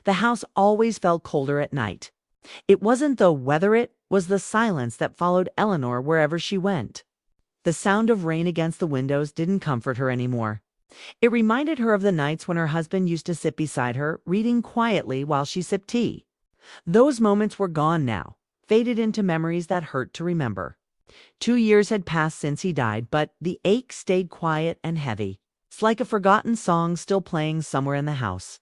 The house always felt colder at night. It wasn't the weather, it was the silence that followed Eleanor wherever she went. The sound of rain against the windows didn't comfort her anymore. It reminded her of the nights when her husband used to sit beside her, reading quietly while she sipped tea. Those moments were gone now, faded into memories that hurt to remember. 2 years had passed since he died, but the ache stayed quiet and heavy. It's like a forgotten song still playing somewhere in the house.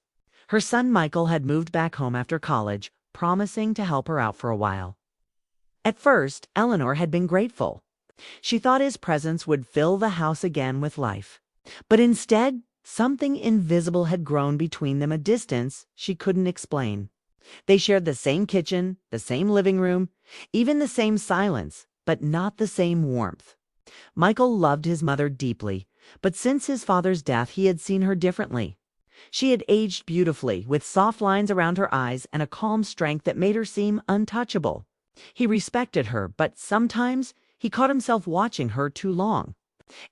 Her son Michael had moved back home after college, promising to help her out for a while. At first, Eleanor had been grateful. She thought his presence would fill the house again with life. But instead, something invisible had grown between them, a distance she couldn't explain. They shared the same kitchen, the same living room, even the same silence, but not the same warmth. Michael loved his mother deeply, but since his father's death, he had seen her differently. She had aged beautifully, with soft lines around her eyes and a calm strength that made her seem untouchable. He respected her, but sometimes he caught himself watching her too long.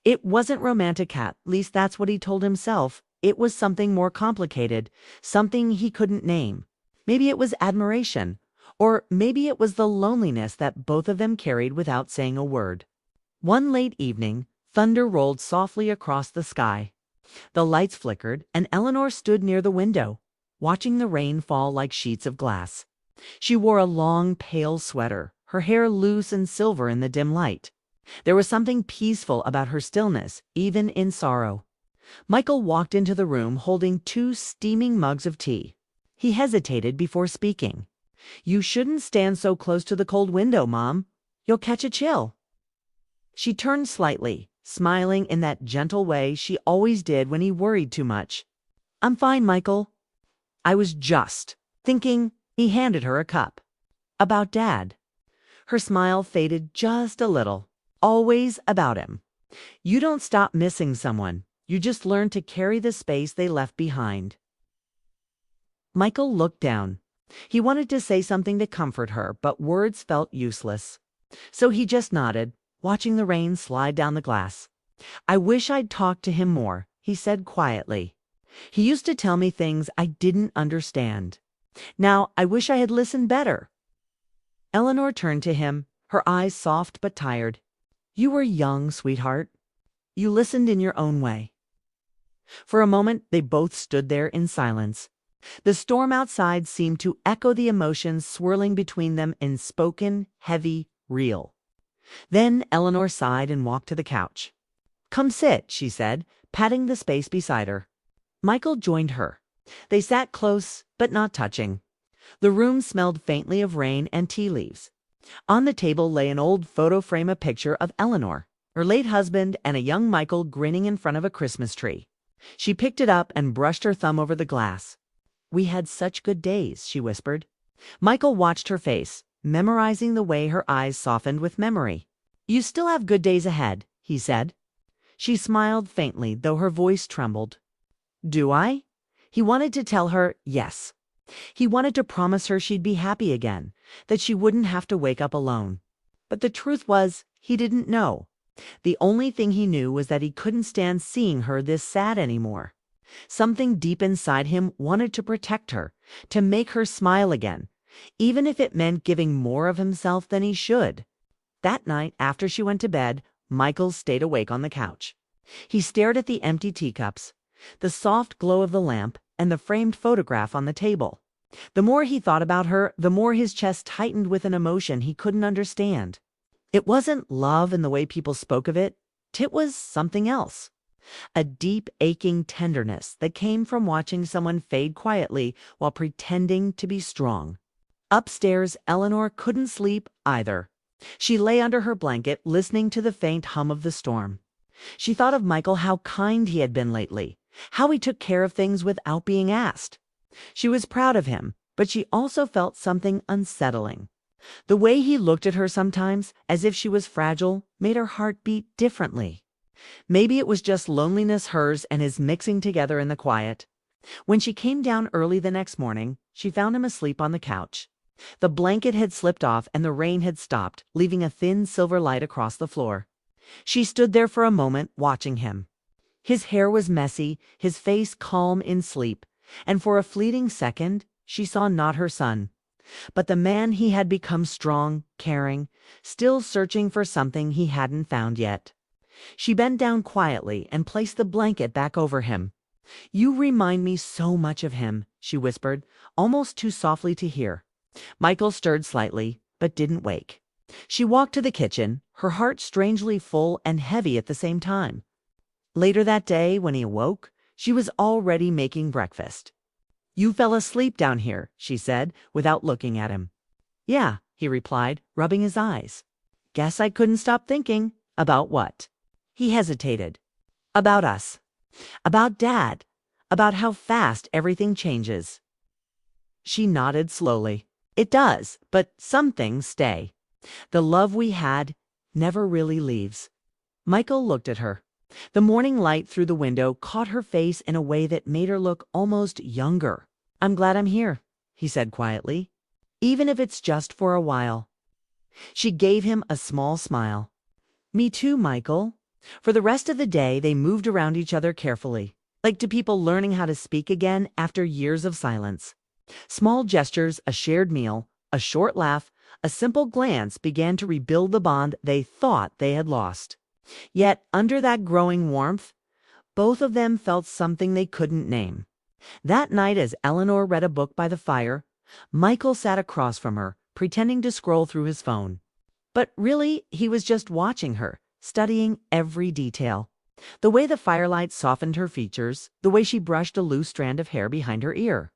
It wasn't romantic, at least that's what he told himself. It was something more complicated, something he couldn't name. Maybe it was admiration, or maybe it was the loneliness that both of them carried without saying a word. One late evening, thunder rolled softly across the sky. The lights flickered, and Eleanor stood near the window, watching the rain fall like sheets of glass. She wore a long, pale sweater, her hair loose and silver in the dim light. There was something peaceful about her stillness, even in sorrow. Michael walked into the room holding 2 steaming mugs of tea. He hesitated before speaking. "You shouldn't stand so close to the cold window, Mom. You'll catch a chill." She turned slightly, smiling in that gentle way she always did when he worried too much. "I'm fine, Michael. I was just thinking." He handed her a cup. "About Dad." Her smile faded just a little. "Always about him. You don't stop missing someone. You just learn to carry the space they left behind." Michael looked down. He wanted to say something to comfort her, but words felt useless. So he just nodded, watching the rain slide down the glass. "I wish I'd talked to him more," he said quietly. "He used to tell me things I didn't understand. Now I wish I had listened better." Eleanor turned to him, her eyes soft but tired. "You were young, sweetheart. You listened in your own way." For a moment, they both stood there in silence. The storm outside seemed to echo the emotions swirling between them, unspoken, heavy, real. Then Eleanor sighed and walked to the couch. "Come sit," she said, patting the space beside her. Michael joined her. They sat close, but not touching. The room smelled faintly of rain and tea leaves. On the table lay an old photo frame, a picture of Eleanor, her late husband, and a young Michael grinning in front of a Christmas tree. She picked it up and brushed her thumb over the glass. "We had such good days," she whispered. Michael watched her face, memorizing the way her eyes softened with memory. "You still have good days ahead," he said. She smiled faintly, though her voice trembled. "Do I?" He wanted to tell her yes. He wanted to promise her she'd be happy again, that she wouldn't have to wake up alone. But the truth was, he didn't know. The only thing he knew was that he couldn't stand seeing her this sad anymore. Something deep inside him wanted to protect her, to make her smile again, even if it meant giving more of himself than he should. That night, after she went to bed, Michael stayed awake on the couch. He stared at the empty teacups, the soft glow of the lamp, and the framed photograph on the table. The more he thought about her, the more his chest tightened with an emotion he couldn't understand. It wasn't love in the way people spoke of it. It was something else. A deep, aching tenderness that came from watching someone fade quietly while pretending to be strong. Upstairs, Eleanor couldn't sleep either. She lay under her blanket, listening to the faint hum of the storm. She thought of Michael, how kind he had been lately, how he took care of things without being asked. She was proud of him, but she also felt something unsettling. The way he looked at her sometimes, as if she was fragile, made her heart beat differently. Maybe it was just loneliness, hers and his, mixing together in the quiet. When she came down early the next morning, she found him asleep on the couch. The blanket had slipped off and the rain had stopped, leaving a thin silver light across the floor. She stood there for a moment, watching him. His hair was messy, his face calm in sleep, and for a fleeting second, she saw not her son, but the man he had become, strong, caring, still searching for something he hadn't found yet. She bent down quietly and placed the blanket back over him. "You remind me so much of him," she whispered, almost too softly to hear. Michael stirred slightly, but didn't wake. She walked to the kitchen, her heart strangely full and heavy at the same time. Later that day, when he awoke, she was already making breakfast. "You fell asleep down here," she said, without looking at him. "Yeah," he replied, rubbing his eyes. "Guess I couldn't stop thinking." "About what?" He hesitated. "About us. About Dad. About how fast everything changes." She nodded slowly. "It does, but some things stay. The love we had never really leaves." Michael looked at her. The morning light through the window caught her face in a way that made her look almost younger. "I'm glad I'm here," he said quietly, "even if it's just for a while." She gave him a small smile. "Me too, Michael." For the rest of the day, they moved around each other carefully, like two people learning how to speak again after years of silence. Small gestures, a shared meal, a short laugh, a simple glance began to rebuild the bond they thought they had lost. Yet, under that growing warmth, both of them felt something they couldn't name. That night, as Eleanor read a book by the fire, Michael sat across from her, pretending to scroll through his phone. But really, he was just watching her, studying every detail. The way the firelight softened her features, the way she brushed a loose strand of hair behind her ear.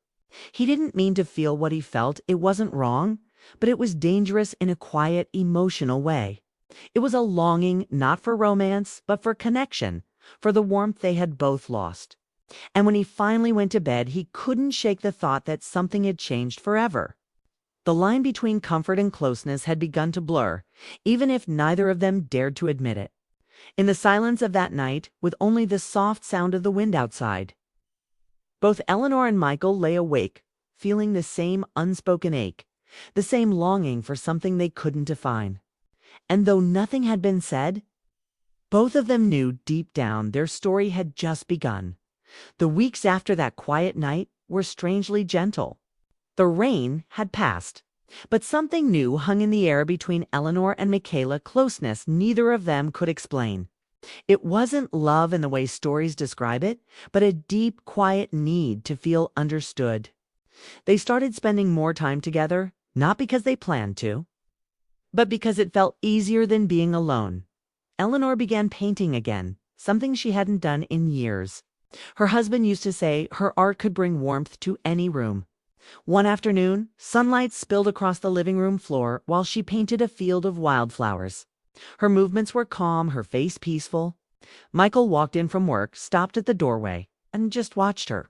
He didn't mean to feel what he felt. It wasn't wrong, but it was dangerous in a quiet, emotional way. It was a longing not for romance, but for connection, for the warmth they had both lost. And when he finally went to bed, he couldn't shake the thought that something had changed forever. The line between comfort and closeness had begun to blur, even if neither of them dared to admit it. In the silence of that night, with only the soft sound of the wind outside, both Eleanor and Michael lay awake, feeling the same unspoken ache, the same longing for something they couldn't define. And though nothing had been said, both of them knew deep down their story had just begun. The weeks after that quiet night were strangely gentle. The rain had passed, but something new hung in the air between Eleanor and Michaela, closeness neither of them could explain. It wasn't love in the way stories describe it, but a deep, quiet need to feel understood. They started spending more time together, not because they planned to, but because it felt easier than being alone. Eleanor began painting again, something she hadn't done in years. Her husband used to say her art could bring warmth to any room. One afternoon, sunlight spilled across the living room floor while she painted a field of wildflowers. Her movements were calm, her face peaceful. Michael walked in from work, stopped at the doorway, and just watched her.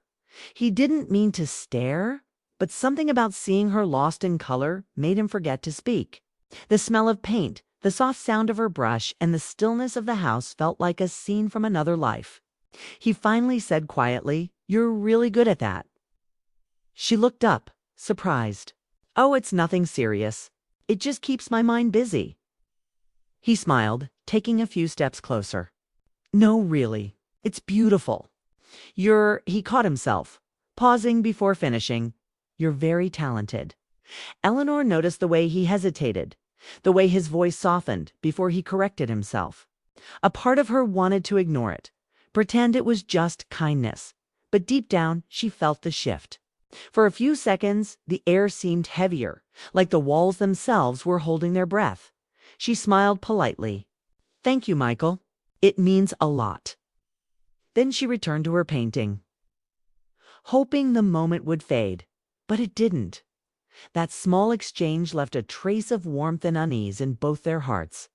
He didn't mean to stare, but something about seeing her lost in color made him forget to speak. The smell of paint, the soft sound of her brush, and the stillness of the house felt like a scene from another life. He finally said quietly, "You're really good at that." She looked up, surprised. "Oh, it's nothing serious. It just keeps my mind busy." He smiled, taking a few steps closer. "No, really. It's beautiful. He caught himself, pausing before finishing. "You're very talented." Eleanor noticed the way he hesitated, the way his voice softened before he corrected himself. A part of her wanted to ignore it, pretend it was just kindness, but deep down she felt the shift. For a few seconds, the air seemed heavier, like the walls themselves were holding their breath. She smiled politely. "Thank you, Michael. It means a lot." Then she returned to her painting, hoping the moment would fade, but it didn't. That small exchange left a trace of warmth and unease in both their hearts.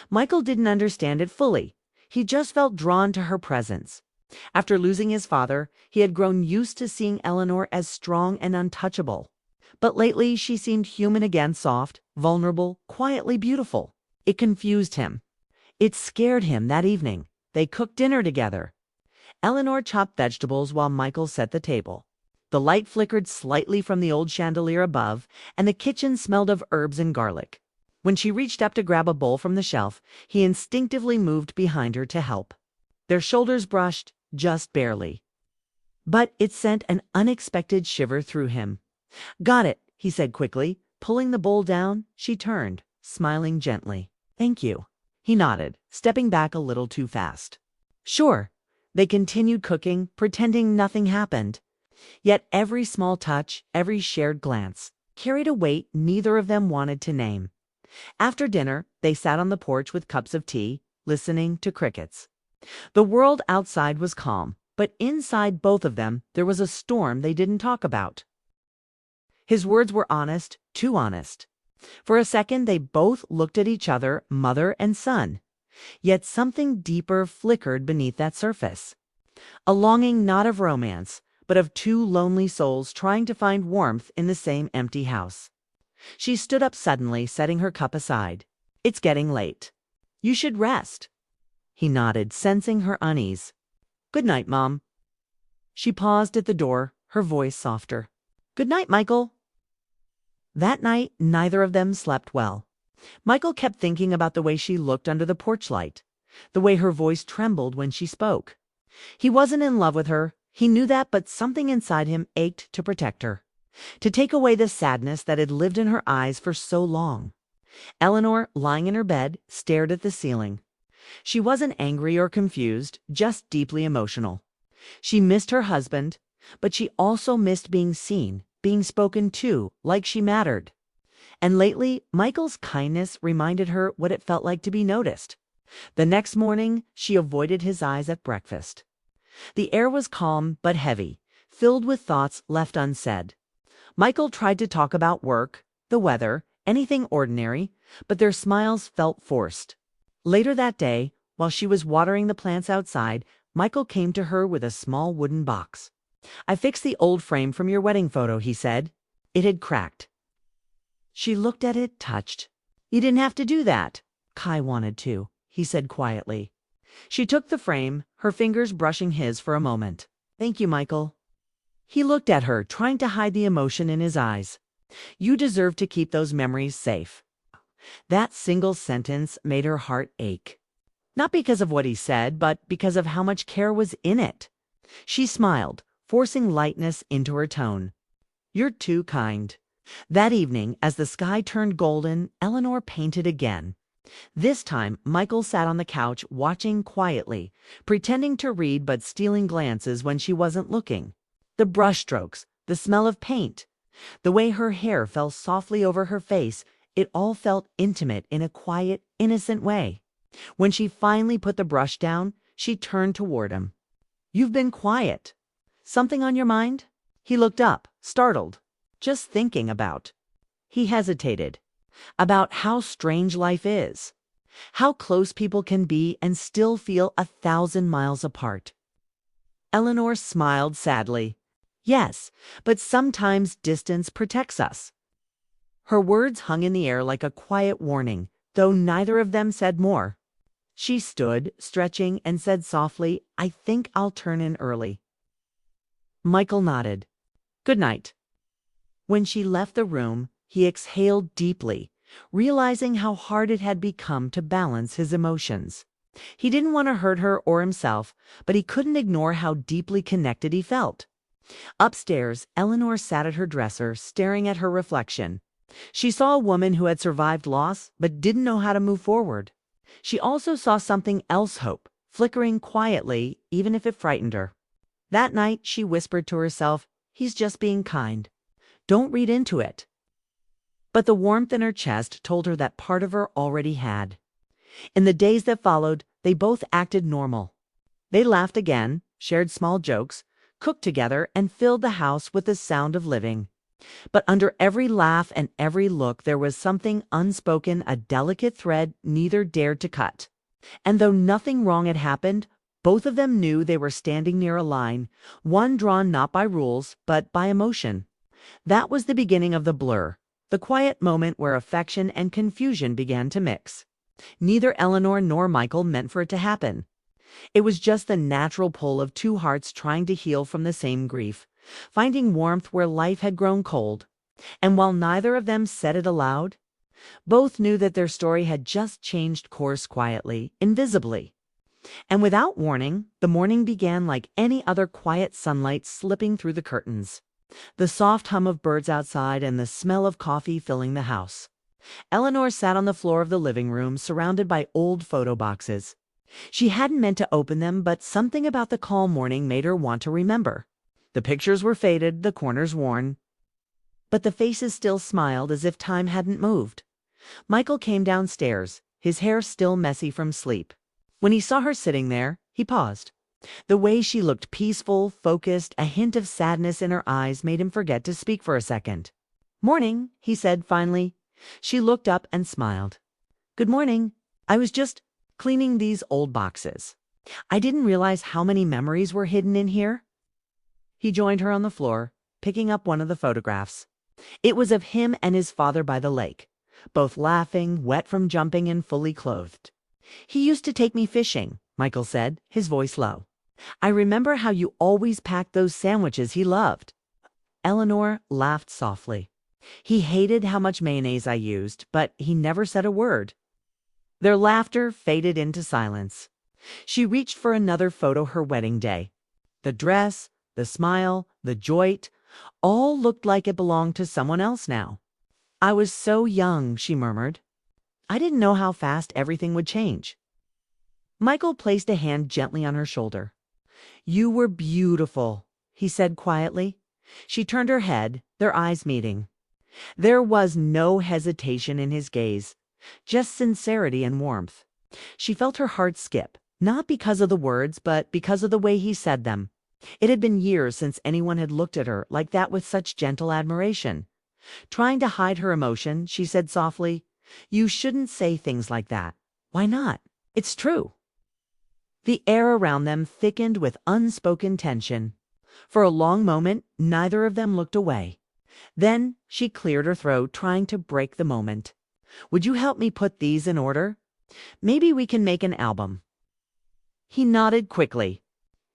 Michael didn't understand it fully. He just felt drawn to her presence. After losing his father, he had grown used to seeing Eleanor as strong and untouchable. But lately she seemed human again, soft, vulnerable, quietly beautiful. It confused him. It scared him. That evening, they cooked dinner together. Eleanor chopped vegetables while Michael set the table. The light flickered slightly from the old chandelier above, and the kitchen smelled of herbs and garlic. When she reached up to grab a bowl from the shelf, he instinctively moved behind her to help. Their shoulders brushed, just barely. but it sent an unexpected shiver through him. "Got it," he said quickly. Pulling the bowl down, she turned, smiling gently. "Thank you." He nodded, stepping back a little too fast. "Sure." They continued cooking, pretending nothing happened. Yet every small touch, every shared glance, carried a weight neither of them wanted to name. After dinner, they sat on the porch with cups of tea, listening to crickets. The world outside was calm, but inside both of them there was a storm they didn't talk about. His words were honest, too honest. For a second they both looked at each other, mother and son. Yet something deeper flickered beneath that surface. A longing not of romance, but of two lonely souls trying to find warmth in the same empty house. She stood up suddenly, setting her cup aside. "It's getting late. You should rest." He nodded, sensing her unease. "Good night, Mom." She paused at the door, her voice softer. "Good night, Michael." That night, neither of them slept well. Michael kept thinking about the way she looked under the porch light, the way her voice trembled when she spoke. He wasn't in love with her, he knew that, but something inside him ached to protect her, to take away the sadness that had lived in her eyes for so long. Eleanor, lying in her bed, stared at the ceiling. She wasn't angry or confused, just deeply emotional. She missed her husband, but she also missed being seen, being spoken to, like she mattered. And lately, Michael's kindness reminded her what it felt like to be noticed. The next morning, she avoided his eyes at breakfast. The air was calm but heavy, filled with thoughts left unsaid. Michael tried to talk about work, the weather, anything ordinary, but their smiles felt forced. Later that day, while she was watering the plants outside, Michael came to her with a small wooden box. "I fixed the old frame from your wedding photo," he said. It had cracked. She looked at it, touched. "You didn't have to do that." "Kai wanted to," he said quietly. She took the frame, her fingers brushing his for a moment. "Thank you, Michael." He looked at her, trying to hide the emotion in his eyes. "You deserve to keep those memories safe." That single sentence made her heart ache. Not because of what he said, but because of how much care was in it. She smiled, forcing lightness into her tone. "You're too kind." That evening, as the sky turned golden, Eleanor painted again. This time, Michael sat on the couch, watching quietly, pretending to read but stealing glances when she wasn't looking. The brushstrokes, the smell of paint, the way her hair fell softly over her face, it all felt intimate in a quiet, innocent way. When she finally put the brush down, she turned toward him. "You've been quiet. Something on your mind?" He looked up, startled. "Just thinking about." He hesitated. "About how strange life is. How close people can be and still feel 1,000 miles apart." Eleanor smiled sadly. "Yes, but sometimes distance protects us." Her words hung in the air like a quiet warning, though neither of them said more. She stood, stretching, and said softly, "I think I'll turn in early." Michael nodded. "Good night." When she left the room, he exhaled deeply, realizing how hard it had become to balance his emotions. He didn't want to hurt her or himself, but he couldn't ignore how deeply connected he felt. Upstairs, Eleanor sat at her dresser, staring at her reflection. She saw a woman who had survived loss, but didn't know how to move forward. She also saw something else, hope, flickering quietly, even if it frightened her. That night, she whispered to herself, "He's just being kind. Don't read into it." But the warmth in her chest told her that part of her already had. In the days that followed, they both acted normal. They laughed again, shared small jokes, cooked together, and filled the house with the sound of living. But under every laugh and every look there was something unspoken, a delicate thread neither dared to cut. And though nothing wrong had happened, both of them knew they were standing near a line, one drawn not by rules, but by emotion. That was the beginning of the blur, the quiet moment where affection and confusion began to mix. Neither Eleanor nor Michael meant for it to happen. It was just the natural pull of two hearts trying to heal from the same grief, finding warmth where life had grown cold. And while neither of them said it aloud, both knew that their story had just changed course quietly, invisibly. And without warning, the morning began like any other quiet sunlight slipping through the curtains. The soft hum of birds outside and the smell of coffee filling the house. Eleanor sat on the floor of the living room, surrounded by old photo boxes. She hadn't meant to open them, but something about the calm morning made her want to remember. The pictures were faded, the corners worn, but the faces still smiled as if time hadn't moved. Michael came downstairs, his hair still messy from sleep. When he saw her sitting there, he paused. The way she looked peaceful, focused, a hint of sadness in her eyes made him forget to speak for a second. "Morning," he said finally. She looked up and smiled. "Good morning. I was just cleaning these old boxes. I didn't realize how many memories were hidden in here." He joined her on the floor, picking up one of the photographs. It was of him and his father by the lake, both laughing, wet from jumping and fully clothed. "He used to take me fishing," Michael said, his voice low. "I remember how you always packed those sandwiches he loved." Eleanor laughed softly. "He hated how much mayonnaise I used, but he never said a word." Their laughter faded into silence. She reached for another photo, her wedding day. The dress, the smile, the joy, all looked like it belonged to someone else now. "I was so young," she murmured. "I didn't know how fast everything would change." Michael placed a hand gently on her shoulder. "You were beautiful," he said quietly. She turned her head, their eyes meeting. There was no hesitation in his gaze, just sincerity and warmth. She felt her heart skip, not because of the words, but because of the way he said them. It had been years since anyone had looked at her like that with such gentle admiration. Trying to hide her emotion, she said softly, "You shouldn't say things like that." "Why not? It's true." The air around them thickened with unspoken tension. For a long moment, neither of them looked away. Then she cleared her throat, trying to break the moment. "Would you help me put these in order? Maybe we can make an album." He nodded quickly.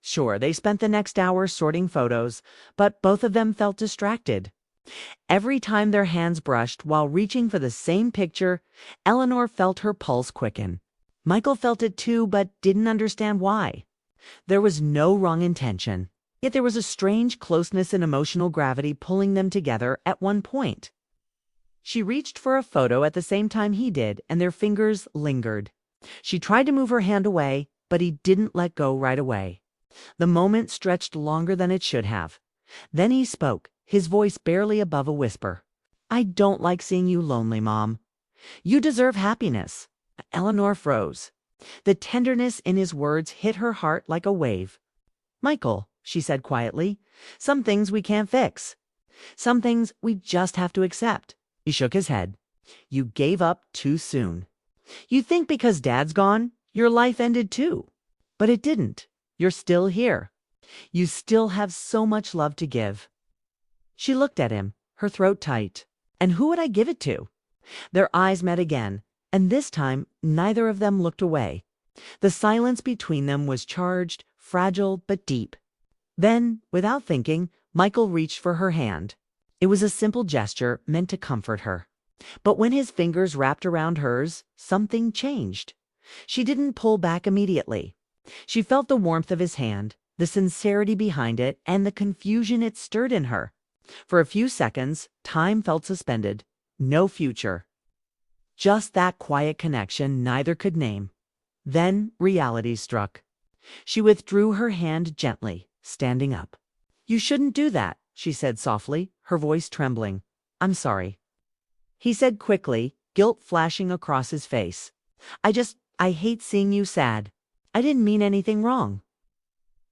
Sure, they spent the next hour sorting photos, but both of them felt distracted. Every time their hands brushed while reaching for the same picture, Eleanor felt her pulse quicken. Michael felt it too, but didn't understand why. There was no wrong intention, yet there was a strange closeness and emotional gravity pulling them together at one point. She reached for a photo at the same time he did, and their fingers lingered. She tried to move her hand away, but he didn't let go right away. The moment stretched longer than it should have. Then he spoke, his voice barely above a whisper. "I don't like seeing you lonely, Mom. You deserve happiness." Eleanor froze. The tenderness in his words hit her heart like a wave. "Michael," she said quietly, "some things we can't fix. Some things we just have to accept." He shook his head. "You gave up too soon. You think because Dad's gone, your life ended too. But it didn't. You're still here. You still have so much love to give." She looked at him, her throat tight. "And who would I give it to?" Their eyes met again, and this time neither of them looked away. The silence between them was charged, fragile, but deep. Then, without thinking, Michael reached for her hand. It was a simple gesture meant to comfort her. But when his fingers wrapped around hers, something changed. She didn't pull back immediately. She felt the warmth of his hand, the sincerity behind it, and the confusion it stirred in her. For a few seconds, time felt suspended. No future. Just that quiet connection neither could name. Then reality struck. She withdrew her hand gently, standing up. "You shouldn't do that," she said softly, her voice trembling. "I'm sorry." He said quickly, guilt flashing across his face. I hate seeing you sad. I didn't mean anything wrong."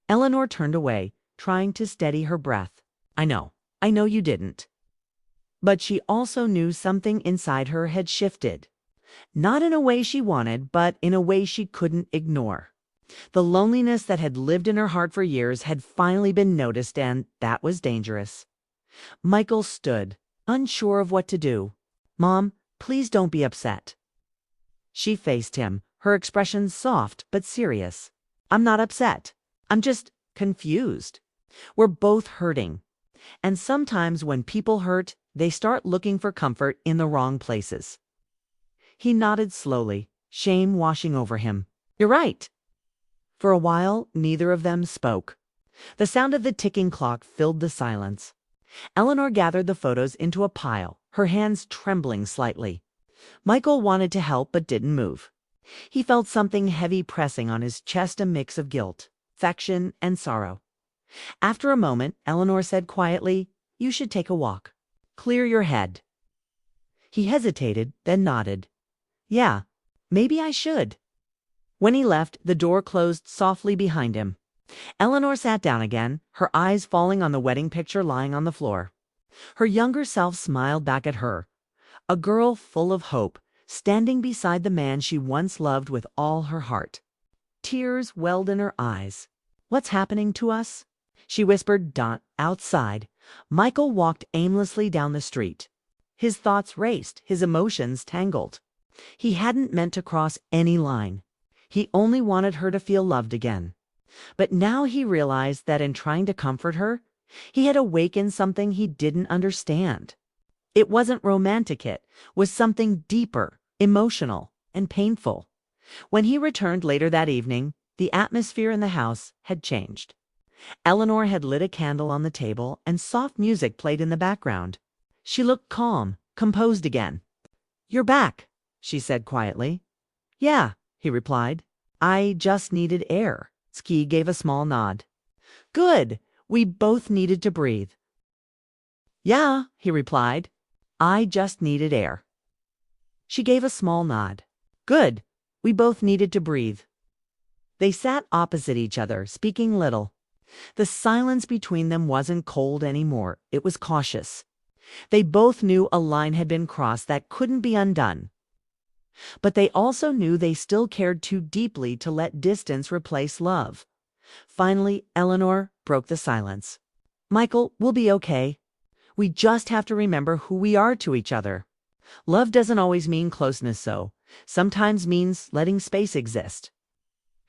Eleanor turned away, trying to steady her breath. I know you didn't." But she also knew something inside her had shifted. Not in a way she wanted, but in a way she couldn't ignore. The loneliness that had lived in her heart for years had finally been noticed, and that was dangerous. Michael stood, unsure of what to do. "Mom, please don't be upset." She faced him, her expression soft but serious. "I'm not upset. I'm just confused. We're both hurting. And sometimes when people hurt, they start looking for comfort in the wrong places." He nodded slowly, shame washing over him. "You're right." For a while, neither of them spoke. The sound of the ticking clock filled the silence. Eleanor gathered the photos into a pile, her hands trembling slightly. Michael wanted to help but didn't move. He felt something heavy pressing on his chest, a mix of guilt, affection, and sorrow. After a moment, Eleanor said quietly, "You should take a walk. Clear your head." He hesitated, then nodded. "Yeah, maybe I should." When he left, the door closed softly behind him. Eleanor sat down again, her eyes falling on the wedding picture lying on the floor. Her younger self smiled back at her, a girl full of hope, standing beside the man she once loved with all her heart. Tears welled in her eyes. "What's happening to us?" she whispered. Outside, Michael walked aimlessly down the street. His thoughts raced, his emotions tangled. He hadn't meant to cross any line. He only wanted her to feel loved again. But now he realized that in trying to comfort her, he had awakened something he didn't understand. It wasn't romantic, it was something deeper, emotional, and painful. When he returned later that evening, the atmosphere in the house had changed. Eleanor had lit a candle on the table and soft music played in the background. She looked calm, composed again. "You're back," she said quietly. "Yeah," he replied. "I just needed air." Ski gave a small nod. "Good. We both needed to breathe." "Yeah," he replied. "I just needed air." She gave a small nod. "Good. We both needed to breathe." They sat opposite each other, speaking little. The silence between them wasn't cold anymore. It was cautious. They both knew a line had been crossed that couldn't be undone. But they also knew they still cared too deeply to let distance replace love. Finally, Eleanor broke the silence. "Michael, we'll be okay. We just have to remember who we are to each other. Love doesn't always mean closeness, so sometimes means letting space exist."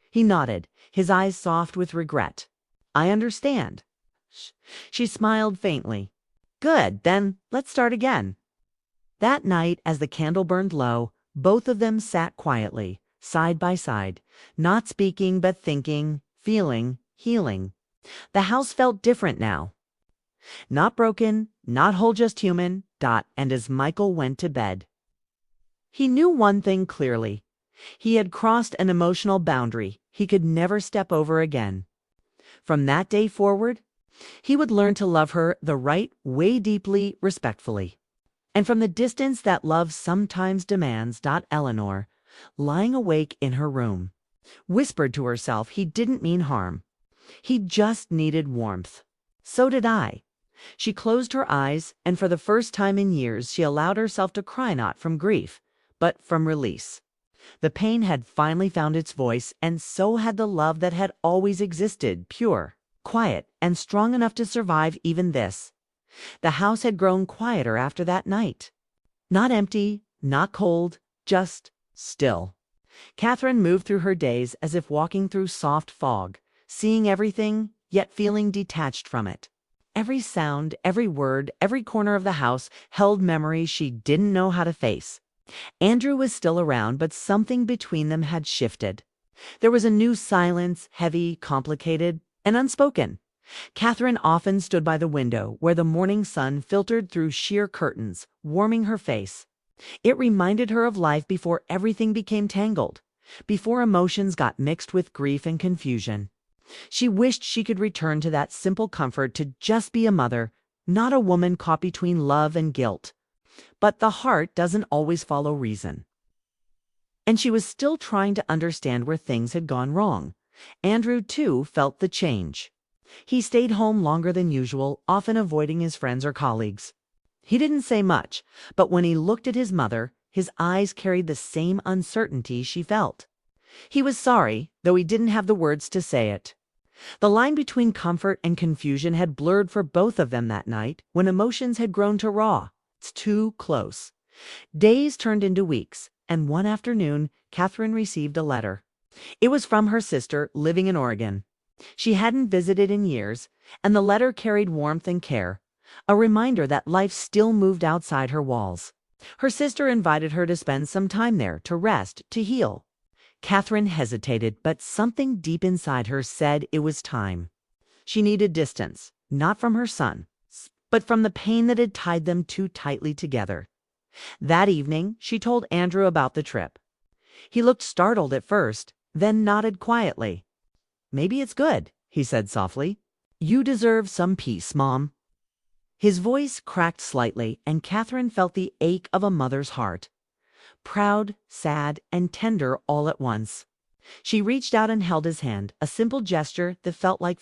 He nodded, his eyes soft with regret. "I understand." She smiled faintly. "Good, then let's start again." That night, as the candle burned low, both of them sat quietly, side by side, not speaking but thinking, feeling, healing. The house felt different now. Not broken, not whole, just human. And as Michael went to bed, he knew one thing clearly. He had crossed an emotional boundary he could never step over again. From that day forward, he would learn to love her the right way, deeply, respectfully. And from the distance that love sometimes demands, Eleanor, lying awake in her room, whispered to herself he didn't mean harm. He just needed warmth. So did I. She closed her eyes, and for the first time in years she allowed herself to cry, not from grief, but from release. The pain had finally found its voice, and so had the love that had always existed, pure, quiet, and strong enough to survive even this. The house had grown quieter after that night. Not empty, not cold, just still. Catherine moved through her days as if walking through soft fog, seeing everything, yet feeling detached from it. Every sound, every word, every corner of the house held memories she didn't know how to face. Andrew was still around, but something between them had shifted. There was a new silence, heavy, complicated, and unspoken. Catherine often stood by the window where the morning sun filtered through sheer curtains, warming her face. It reminded her of life before everything became tangled, before emotions got mixed with grief and confusion. She wished she could return to that simple comfort, to just be a mother, not a woman caught between love and guilt. But the heart doesn't always follow reason. And she was still trying to understand where things had gone wrong. Andrew, too, felt the change. He stayed home longer than usual, often avoiding his friends or colleagues. He didn't say much, but when he looked at his mother, his eyes carried the same uncertainty she felt. He was sorry, though he didn't have the words to say it. The line between comfort and confusion had blurred for both of them that night, when emotions had grown too raw, too close. Days turned into weeks, and one afternoon, Catherine received a letter. It was from her sister, living in Oregon. She hadn't visited in years, and the letter carried warmth and care, a reminder that life still moved outside her walls. Her sister invited her to spend some time there, to rest, to heal. Catherine hesitated, but something deep inside her said it was time. She needed distance, not from her son, but from the pain that had tied them too tightly together. That evening, she told Andrew about the trip. He looked startled at first, then nodded quietly. "Maybe it's good," he said softly. "You deserve some peace, Mom." His voice cracked slightly, and Catherine felt the ache of a mother's heart. Proud, sad, and tender all at once. She reached out and held his hand, a simple gesture that felt like